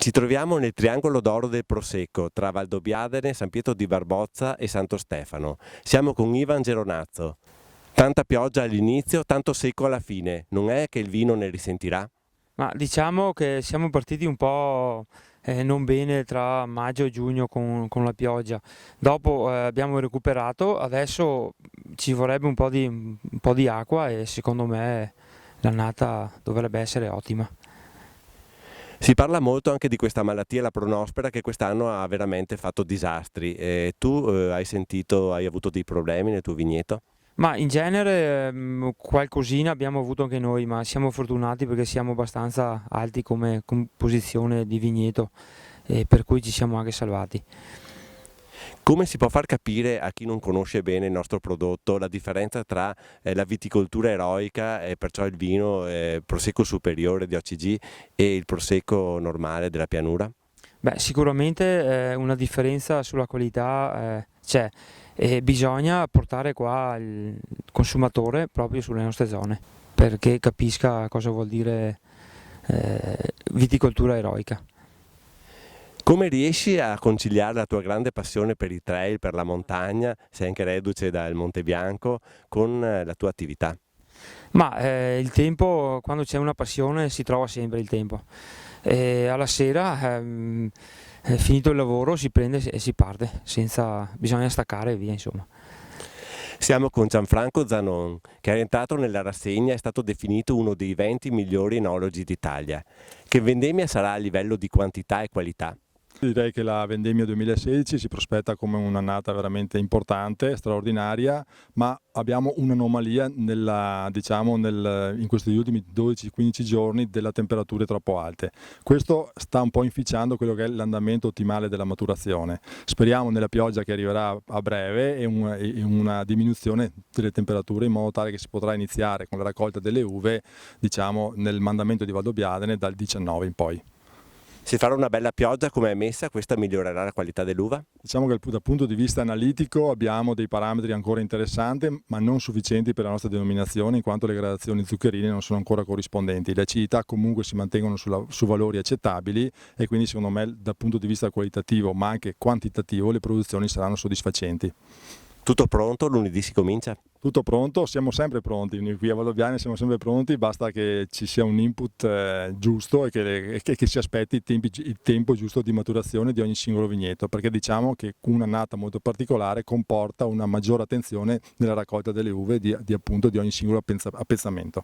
Ci troviamo nel triangolo d'oro del Prosecco, tra Valdobbiadene, San Pietro di Barbozza e Santo Stefano. Siamo con Ivan Geronazzo. Tanta pioggia all'inizio, tanto secco alla fine. Non è che il vino ne risentirà? Ma diciamo che siamo partiti un po' non bene tra maggio e giugno con la pioggia. Dopo abbiamo recuperato, adesso ci vorrebbe un po' di acqua e secondo me l'annata dovrebbe essere ottima. Si parla molto anche di questa malattia, la pronospera, che quest'anno ha veramente fatto disastri. Tu hai sentito, hai avuto dei problemi nel tuo vigneto? Ma in genere qualcosina abbiamo avuto anche noi, ma siamo fortunati perché siamo abbastanza alti come posizione di vigneto e per cui ci siamo anche salvati. Come si può far capire a chi non conosce bene il nostro prodotto la differenza tra la viticoltura eroica, e perciò il vino Prosecco superiore di OCG, e il Prosecco normale della pianura? Beh, sicuramente una differenza sulla qualità c'è e bisogna portare qua il consumatore proprio sulle nostre zone perché capisca cosa vuol dire viticoltura eroica. Come riesci a conciliare la tua grande passione per i trail, per la montagna, sei anche reduce dal Monte Bianco, con la tua attività? Ma il tempo, quando c'è una passione, si trova sempre il tempo. E alla sera, finito il lavoro, si prende e si parte, bisogna staccare e via, insomma. Siamo con Gianfranco Zanon, che è entrato nella rassegna e è stato definito uno dei 20 migliori enologi d'Italia. Che vendemmia sarà a livello di quantità e qualità? Direi che la vendemmia 2016 si prospetta come un'annata veramente importante, straordinaria, ma abbiamo un'anomalia in questi ultimi 12-15 giorni delle temperature troppo alte. Questo sta un po' inficiando quello che è l'andamento ottimale della maturazione. Speriamo nella pioggia che arriverà a breve e una diminuzione delle temperature in modo tale che si potrà iniziare con la raccolta delle uve, nel mandamento di Valdobbiadene dal 19 in poi. Se farà una bella pioggia come è messa, questa migliorerà la qualità dell'uva? Diciamo che dal punto di vista analitico abbiamo dei parametri ancora interessanti, ma non sufficienti per la nostra denominazione, in quanto le gradazioni zuccherine non sono ancora corrispondenti. Le acidità comunque si mantengono su valori accettabili e quindi secondo me dal punto di vista qualitativo, ma anche quantitativo, le produzioni saranno soddisfacenti. Tutto pronto, lunedì si comincia? Tutto pronto, siamo sempre pronti, noi qui a Valdobbiadene siamo sempre pronti, basta che ci sia un input giusto e che si aspetti il tempo giusto di maturazione di ogni singolo vigneto, perché diciamo che un'annata molto particolare comporta una maggiore attenzione nella raccolta delle uve di ogni singolo appezzamento.